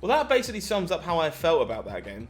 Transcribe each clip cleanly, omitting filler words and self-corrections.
Well, that basically sums up how I felt about that game.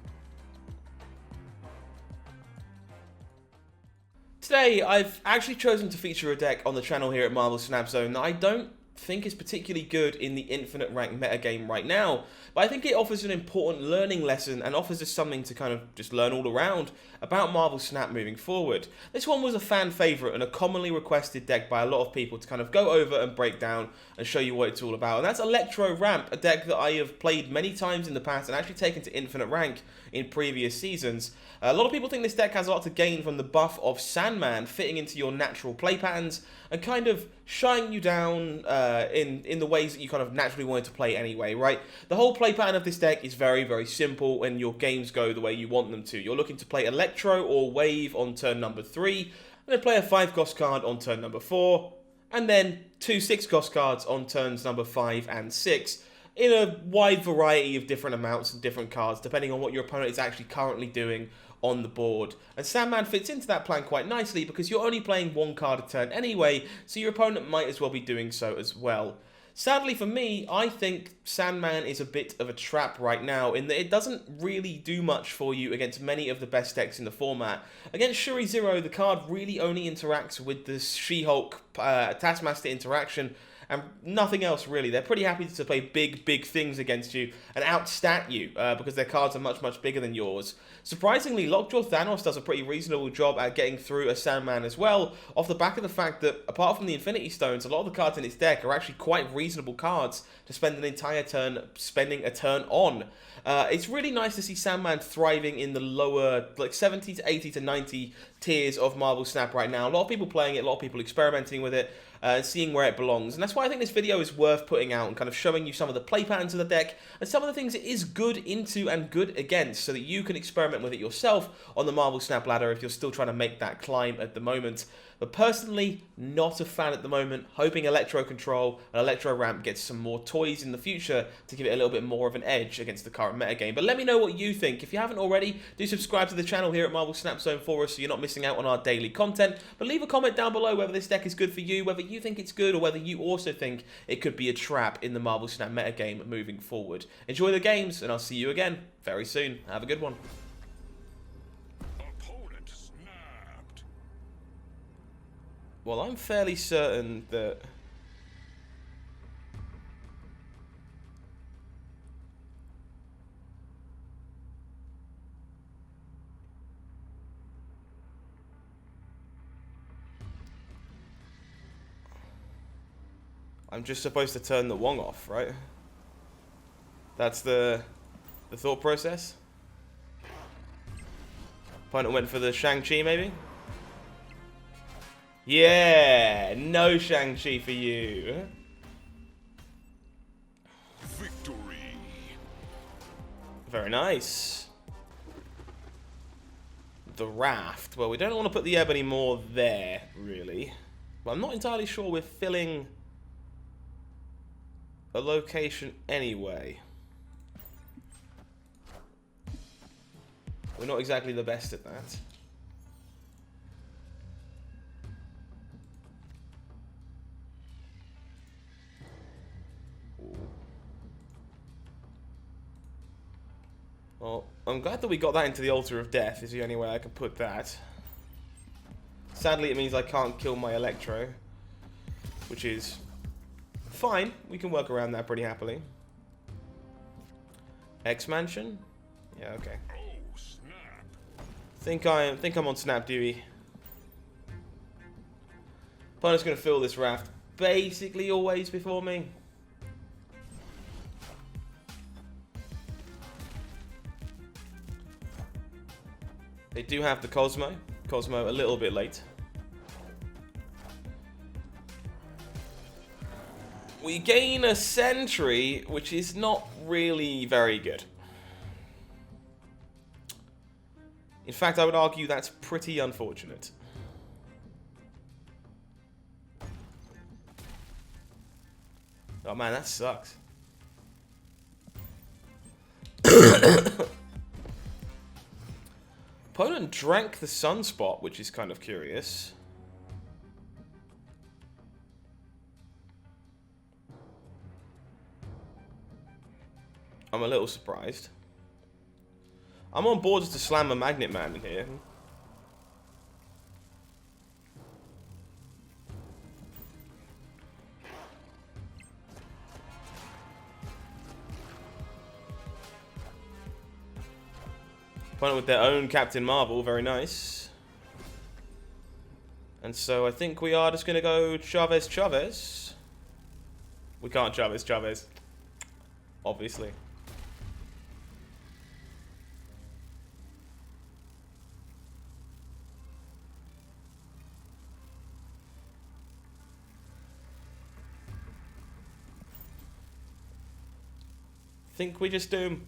Today, I've actually chosen to feature a deck on the channel here at Marvel Snap Zone that I don't think is particularly good in the infinite rank metagame right now, but I think it offers an important learning lesson and offers us something to kind of just learn all around about Marvel Snap moving forward. This one was a fan favourite and a commonly requested deck by a lot of people to kind of go over and break down and show you what it's all about, and that's Electro Ramp, a deck that I have played many times in the past and actually taken to infinite rank in previous seasons. A lot of people think this deck has a lot to gain from the buff of Sandman fitting into your natural play patterns and kind of shying you down in the ways that you kind of naturally wanted to play anyway, right? The whole play pattern of this deck is very, very simple when your games go the way you want them to. You're looking to play Electro or Wave on turn number 3, and then play a 5-cost card on turn number 4, and then 2 6-cost cards on turns number 5 and 6. In a wide variety of different amounts and different cards, depending on what your opponent is actually currently doing on the board. And Sandman fits into that plan quite nicely because you're only playing 1 card a turn anyway, so your opponent might as well be doing so as well. Sadly for me, I think Sandman is a bit of a trap right now in that it doesn't really do much for you against many of the best decks in the format. Against Shuri Zero, the card really only interacts with the She-Hulk Taskmaster interaction and nothing else really. They're pretty happy to play big things against you and outstat you because their cards are much bigger than yours. Surprisingly, Lockjaw Thanos does a pretty reasonable job at getting through a Sandman as well, off the back of the fact that apart from the Infinity Stones, a lot of the cards in its deck are actually quite reasonable cards to spend an entire turn spending a turn on. It's really nice to see Sandman thriving in the lower, like 70 to 80 to 90 tiers of Marvel Snap right now. A lot of people playing it, a lot of people experimenting with it, seeing where it belongs. And that's why I think this video is worth putting out and kind of showing you some of the play patterns of the deck and some of the things it is good into and good against so that you can experiment with it yourself on the Marvel Snap ladder if you're still trying to make that climb at the moment. But personally, not a fan at the moment, hoping Electro Control and Electro Ramp gets some more toys in the future to give it a little bit more of an edge against the current metagame. But let me know what you think. If you haven't already, do subscribe to the channel here at Marvel Snap Zone for us so you're not missing out on our daily content. But leave a comment down below whether this deck is good for you, whether you think it's good, or whether you also think it could be a trap in the Marvel Snap metagame moving forward. Enjoy the games, and I'll see you again very soon. Have a good one. Well, I'm fairly certain that I'm just supposed to turn the Wong off, right? That's the thought process. Opponent went for the Shang-Chi, maybe? Yeah, no Shang-Chi for you. Victory. Very nice. The Raft. Well, we don't want to put the Ebony Maw there, really. But I'm not entirely sure we're filling a location anyway. We're not exactly the best at that. Well, I'm glad that we got that into the Altar of Death, is the only way I can put that. Sadly, it means I can't kill my Electro, which is fine. We can work around that pretty happily. X-Mansion? Yeah, okay. Oh, snap. Think I'm on Snap Dewey. Opponent's gonna fill this Raft basically always before me. They do have the Cosmo. Cosmo a little bit late. We gain a Sentry, which is not really very good. In fact, I would argue that's pretty unfortunate. Oh man, that sucks. Opponent drank the Sunspot, which is kind of curious. I'm a little surprised. I'm on board just to slam a Magnet Man in here. Opponent with their own Captain Marvel, very nice. And so I think we are just going to go Chavez. We can't Chavez. Obviously. Think we just do him.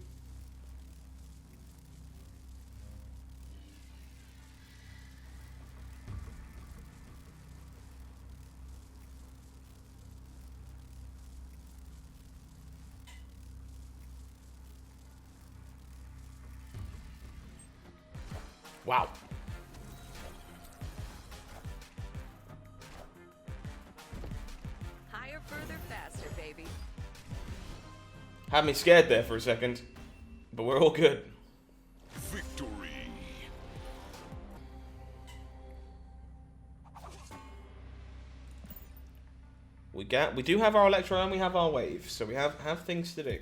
Wow. Higher, further, faster, baby. Had me scared there for a second, but we're all good. Victory. We do have our Electro and we have our Wave, so we have things to do.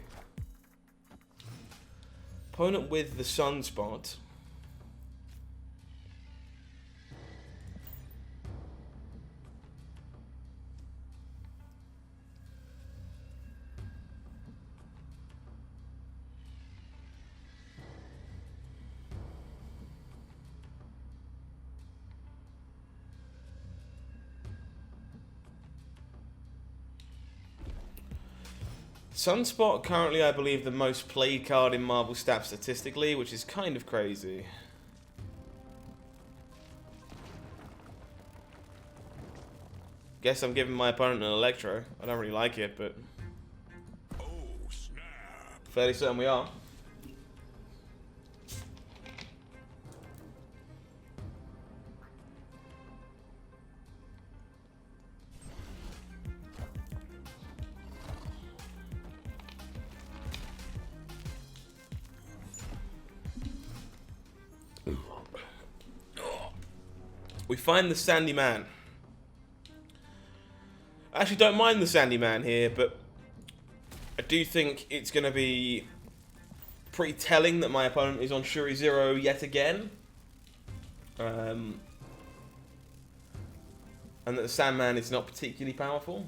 Opponent with the Sunspot. Sunspot currently, I believe, the most played card in Marvel stats statistically, which is kind of crazy. Guess I'm giving my opponent an Electro. I don't really like it, but Oh, snap. fairly certain we are. We find the Sandy Man. I actually don't mind the Sandy Man here, but I do think it's going to be pretty telling that my opponent is on Shuri Zero yet again. And that the Sandman is not particularly powerful.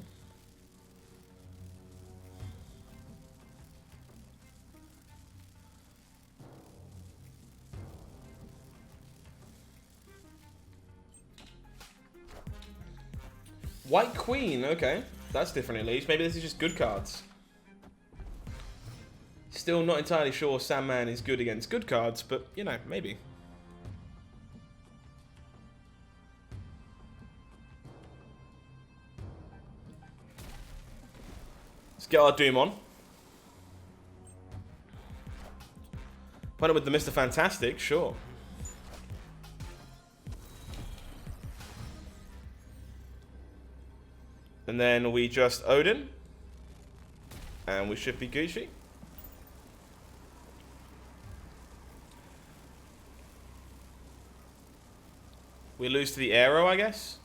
White Queen, okay. That's different at least. Maybe this is just good cards. Still not entirely sure Sandman is good against good cards, but, you know, maybe. Let's get our Doom on. Put it with the Mr. Fantastic, sure. And then we just Odin. And we should be Gucci. We lose to the Arrow, I guess.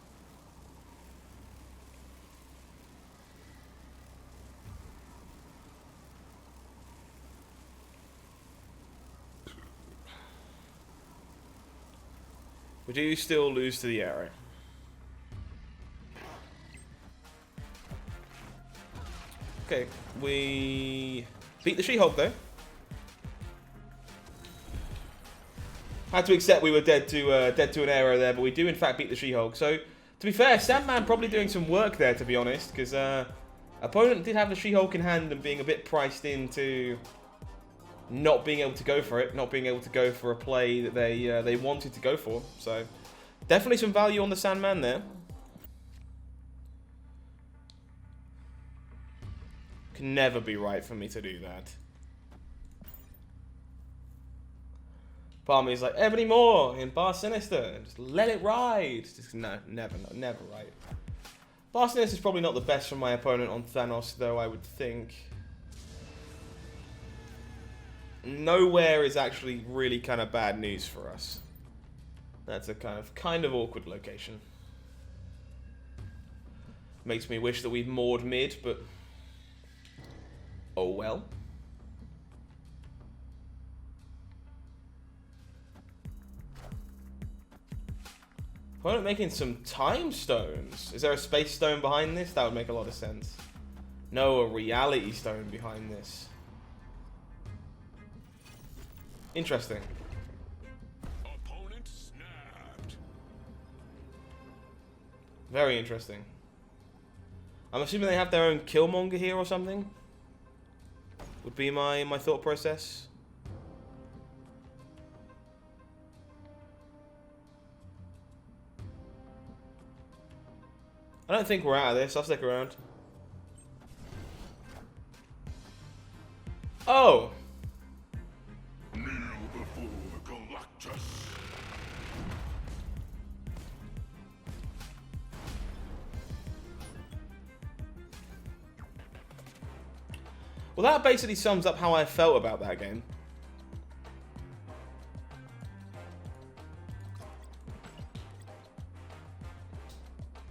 We do still lose to the Arrow. Okay, we beat the She-Hulk though. Had to accept we were dead to an Arrow there, but we do in fact beat the She-Hulk. So, to be fair, Sandman probably doing some work there, to be honest, because opponent did have the She-Hulk in hand and being a bit priced into not being able to go for it, not being able to go for a play that they wanted to go for. So, definitely some value on the Sandman there. Can never be right for me to do that. Part of me is like, Ebony Moore in Bar Sinister. Just let it ride. Just no, never right. Bar Sinister is probably not the best for my opponent on Thanos, though, I would think. nowhere is actually really kind of bad news for us. That's a kind of awkward location. Makes me wish that we'd moored mid, but oh well. Opponent making some time stones. Is there a space stone behind this? That would make a lot of sense. No, a reality stone behind this. Interesting. Opponent snapped. Very interesting. I'm assuming they have their own Killmonger here or something? Would be my thought process. I don't think we're out of this. I'll stick around. Oh! Kneel before the Galactus. Well, that basically sums up how I felt about that game.